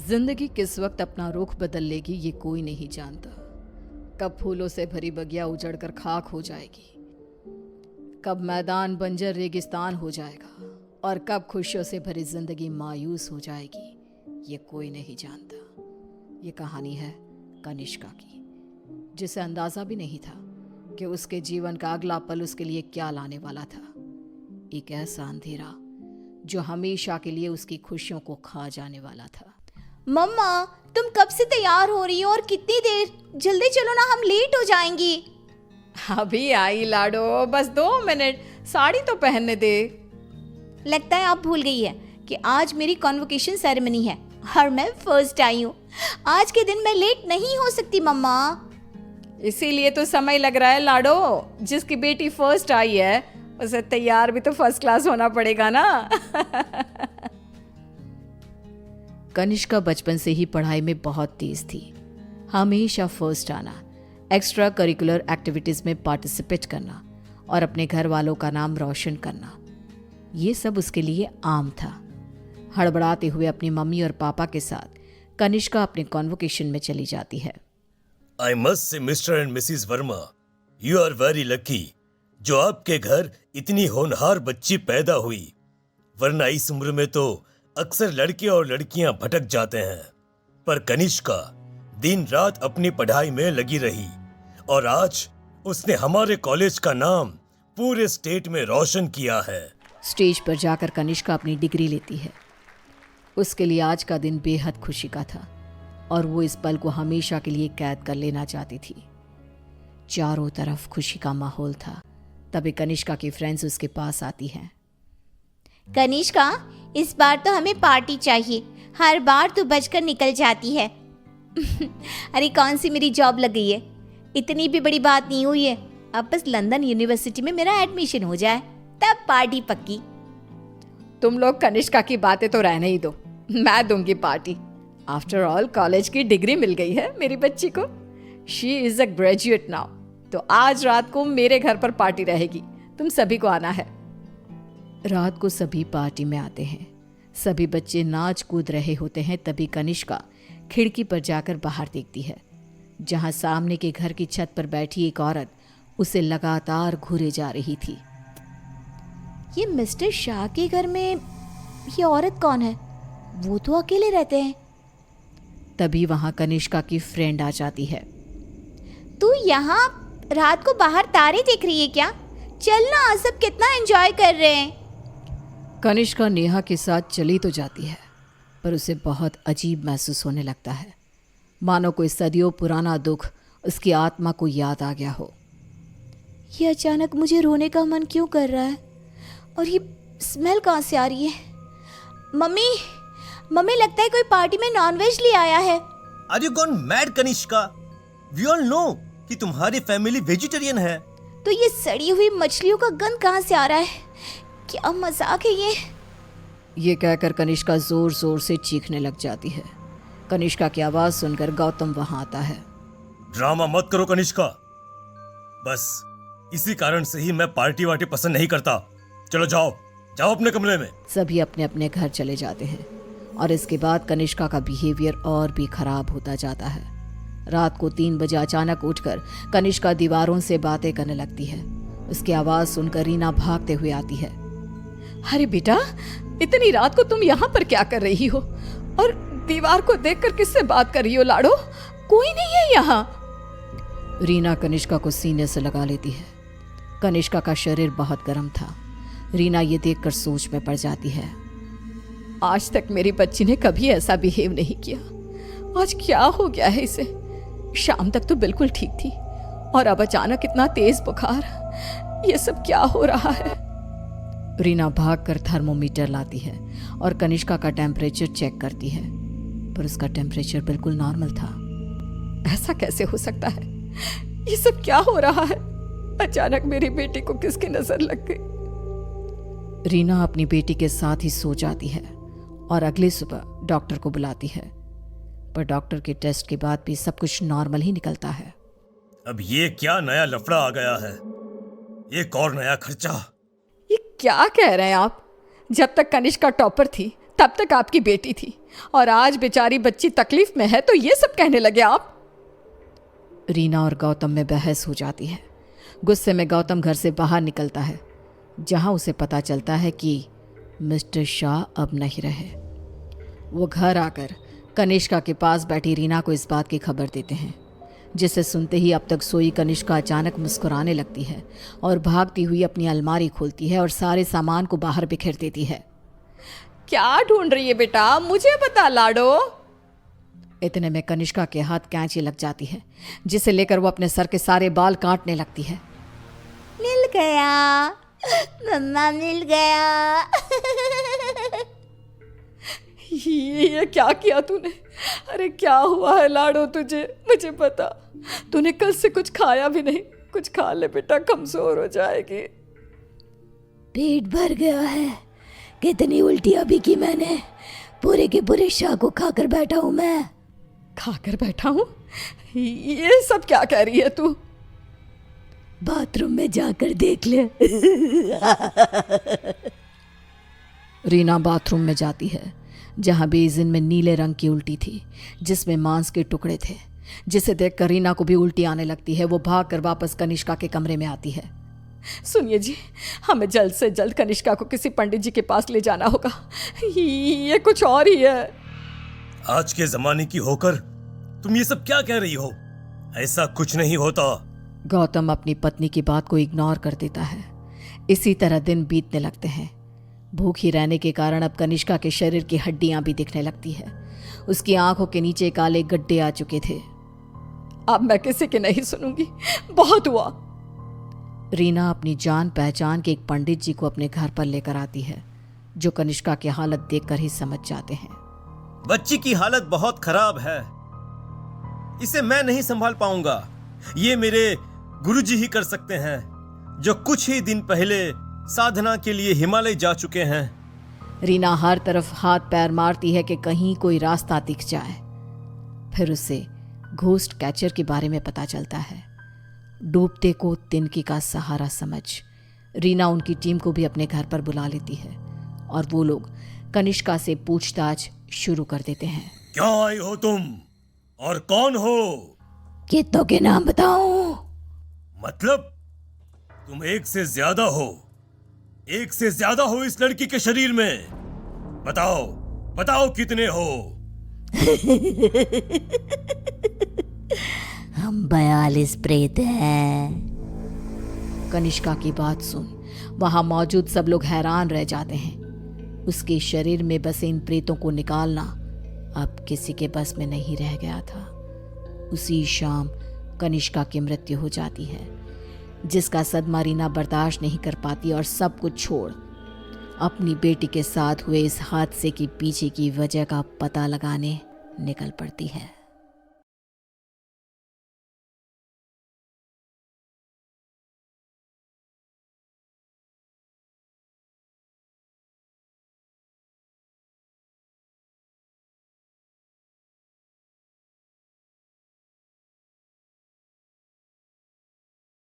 जिंदगी किस वक्त अपना रुख बदल लेगी ये कोई नहीं जानता। कब फूलों से भरी बगिया उजड़कर खाक हो जाएगी, कब मैदान बंजर रेगिस्तान हो जाएगा और कब खुशियों से भरी जिंदगी मायूस हो जाएगी, ये कोई नहीं जानता। ये कहानी है कनिष्का की, जिसे अंदाजा भी नहीं था कि उसके जीवन का अगला पल उसके लिए क्या लाने वाला था। एक ऐसा अंधेरा जो हमेशा के लिए उसकी खुशियों को खा जाने वाला था। मम्मा, तुम कब से तैयार हो रही हो और कितनी देर? जल्दी चलो ना, हम लेट हो जाएंगे। अभी आई लाडो, बस 2 मिनट, साड़ी तो पहनने दे। लगता है आप भूल गई है कि आज मेरी कॉन्वोकेशन सेरेमनी है और मैं फर्स्ट आई हूँ। आज के दिन मैं लेट नहीं हो सकती मम्मा। इसीलिए तो समय लग रहा है लाडो। जिसकी बेटी फर्स्ट आई है उसे तैयार भी तो फर्स्ट क्लास होना पड़ेगा ना। कनिष्का बचपन से ही पढ़ाई में बहुत तेज थी। हमेशा फर्स्ट आना, एक्स्ट्रा करिकुलर एक्टिविटीज में पार्टिसिपेट करना और अपने घर वालों का नाम रोशन करना, ये सब उसके लिए आम था। हड़बड़ाते हुए अपनी मम्मी और पापा के साथ कनिष्का अपने कॉन्वोकेशन में चली जाती है। I must say, Mr. and Mrs. Verma, you are very lucky जो आपके घर इतनी होनहार बच्ची पैदा हुई, वरना इस उम्र में तो अक्सर लड़के और लड़कियां भटक जाते हैं। पर कनिष्का दिन रात अपनी पढ़ाई में लगी रही और आज उसने हमारे कॉलेज का नाम पूरे स्टेट में रोशन किया है। स्टेज पर जाकर कनिष्का अपनी डिग्री लेती है। उसके लिए आज का दिन बेहद खुशी का था और वो इस पल को हमेशा के लिए कैद कर लेना चाहती थी। चारों तरफ खुशी का माहौल था। तभी कनिष्का की फ्रेंड्स उसके पास आती हैं। कनिष्का, इस बार तो हमें पार्टी चाहिए। हर बार तू बचकर निकल जाती है। अरे कौन सी मेरी जॉब लग गई है, इतनी भी बड़ी बात नहीं हुई है। अब बस लंदन यूनिवर्सिटी में मेरा एडमिशन हो जाए, तब पार्टी पक्की। तुम लोग कनिष्का की बातें तो रहने ही दो, मैं दूंगी पार्टी। आफ्टर ऑल कॉलेज की डिग्री मिल गई है मेरी बच्ची को। She is a graduate now. तो आज रात को मेरे घर पर पार्टी रहेगी, तुम सभी को आना है। रात को सभी पार्टी में आते हैं। सभी बच्चे नाच कूद रहे होते हैं। तभी कनिष्का खिड़की पर जाकर बाहर देखती है, जहां सामने के घर की छत पर बैठी एक औरत उसे लगातार घूरे जा रही थी। ये मिस्टर शाह के घर में ये औरत कौन है? वो तो अकेले रहते हैं। तभी वहां कनिष्का की फ्रेंड आ जाती है। तू यहाँ रात को बाहर तारे देख रही है क्या? चल ना, सब कितना एंजॉय कर रहे हैं। कनिष्का नेहा के साथ चली तो जाती है, पर उसे बहुत अजीब महसूस होने लगता है, मानो कोई सदियों पुराना दुख उसकी आत्मा को याद आ गया हो। ये अचानक मुझे रोने का मन क्यों कर रहा है? और ये स्मेल कहाँ से आ रही है? मम्मी, मम्मी, लगता है कोई पार्टी में नॉनवेज ले आया है। Are you gone mad, Kanishka? We all know कि तुम्हारी फैमिली वेजिटेरियन है। तो ये सड़ी हुई मछलियों का गंध कहाँ से आ रहा है? क्या मजाक है ये कहकर कनिष्का जोर जोर से चीखने लग जाती है। कनिष्का की आवाज सुनकर गौतम वहां आता है। ड्रामा मत करो कनिष्का, बस इसी कारण से ही मैं पार्टी वार्टी पसंद नहीं करता। चलो जाओ जाओ अपने कमरे में। सभी अपने अपने घर चले जाते हैं और इसके बाद कनिष्का का बिहेवियर और भी खराब होता जाता है। रात को 3 बजे अचानक उठकर कनिष्का दीवारों से बातें करने लगती है। उसकी आवाज सुनकर रीना भागते हुए आती है। अरे बेटा, इतनी रात को तुम यहाँ पर क्या कर रही हो? और दीवार को देखकर किससे बात कर रही हो लाडो? कोई नहीं है यहाँ। रीना कनिष्का को सीने से लगा लेती है। कनिष्का का शरीर बहुत गर्म था। रीना ये देखकर सोच में पड़ जाती है। आज तक मेरी बच्ची ने कभी ऐसा बिहेव नहीं किया, आज क्या हो गया है इसे? शाम तक तो बिल्कुल ठीक थी और अब अचानक इतना तेज बुखार, ये सब क्या हो रहा है? रीना भागकर थर्मोमीटर लाती है और कनिष्का का टेम्परेचर चेक करती है, पर उसका टेम्परेचर बिल्कुल नॉर्मल था। ऐसा कैसे हो सकता है? ये सब क्या हो रहा है? अचानक मेरी बेटी को किसकी नजर लग गई? रीना अपनी बेटी के साथ ही सो जाती है और अगली सुबह डॉक्टर को बुलाती है, पर डॉक्टर के टेस्ट के बाद भी सब कुछ नॉर्मल ही निकलता है। अब ये क्या नया लफड़ा आ गया है? एक और नया खर्चा। ये क्या कह रहे हैं आप? जब तक कनिष्का टॉपर थी तब तक आपकी बेटी थी और आज बेचारी बच्ची तकलीफ में है तो ये सब कहने लगे आप। रीना और गौतम में बहस हो जाती है। गुस्से में गौतम घर से बाहर निकलता है, जहां उसे पता चलता है कि मिस्टर शाह अब नहीं रहे। वो घर आकर कनिष्का के पास बैठी रीना को इस बात की खबर देते हैं, जिसे सुनते ही अब तक सोई कनिष्का अचानक मुस्कुराने लगती है और भागती हुई अपनी अलमारी खोलती है और सारे सामान को बाहर बिखेर देती है। क्या ढूंढ रही है बेटा, मुझे बता लाडो। इतने में कनिष्का के हाथ कैंची लग जाती है, जिसे लेकर वो अपने सर के सारे बाल काटने लगती है। मिल गया मम्मा, मिल गया। ये क्या किया तूने? अरे क्या हुआ है लाडो तुझे? मुझे पता, तूने कल से कुछ खाया भी नहीं। कुछ खा ले बेटा, कमजोर हो जाएगी। पेट भर गया है। कितनी उल्टियां भी की मैंने, पूरे के पूरे शाह को खाकर बैठा हूं मैं। खाकर बैठा हूँ? ये सब क्या कह रही है तू? बाथरूम में जाकर देख ले। रीना बाथरूम में जाती है, जहां बेसिन में नीले रंग की उल्टी थी, जिसमें मांस के टुकड़े थे, जिसे देखकर रीना को भी उल्टी आने लगती है। वो भागकर वापस कनिष्का के कमरे में आती है। सुनिए जी, हमें जल्द से जल्द कनिष्का को किसी पंडित जी के पास ले जाना होगा। ये कुछ और ही है। आज के जमाने की होकर तुम ये सब क्या कह रही हो? ऐसा कुछ नहीं होता। गौतम अपनी पत्नी की बात को इग्नोर कर देता है। इसी तरह दिन बीतने लगते हैं। भूखी रहने के कारण अब कनिष्का के शरीर की हड्डियां भी दिखने लगती है। उसकी आंखों के नीचे काले गड्ढे आ चुके थे। अब मैं किसी की नहीं सुनूंगी, बहुत हुआ। रीना अपनी जान पहचान के एक पंडित जी को अपने घर पर लेकर आती है, जो कनिष्का की हालत देखकर ही समझ जाते हैं। बच्ची की हालत बहुत खराब है, इसे मैं नहीं संभाल पाऊंगा। ये मेरे गुरुजी ही कर सकते हैं, जो कुछ ही दिन पहले साधना के लिए हिमालय जा चुके हैं। रीना हर तरफ हाथ पैर मारती है कि कहीं कोई रास्ता दिख जाए। फिर उसे घोस्ट कैचर के बारे में पता चलता है। डूबते को तिनकी का सहारा समझ रीना उनकी टीम को भी अपने घर पर बुला लेती है और वो लोग कनिष्का से पूछताछ शुरू कर देते हैं। क्या आई हो तुम और कौन हो? कितनों के नाम बताऊं? मतलब तुम एक से ज्यादा हो, एक से ज्यादा हो इस लड़की के शरीर में। बताओ बताओ कितने हो? हम 42 प्रेत हैं। कनिष्का की बात सुन वहां मौजूद सब लोग हैरान रह जाते हैं। उसके शरीर में बसे इन प्रेतों को निकालना अब किसी के बस में नहीं रह गया था। उसी शाम कनिष्का की मृत्यु हो जाती है, जिसका सदमा रीना बर्दाश्त नहीं कर पाती और सब कुछ छोड़ अपनी बेटी के साथ हुए इस हादसे के पीछे की वजह का पता लगाने निकल पड़ती है।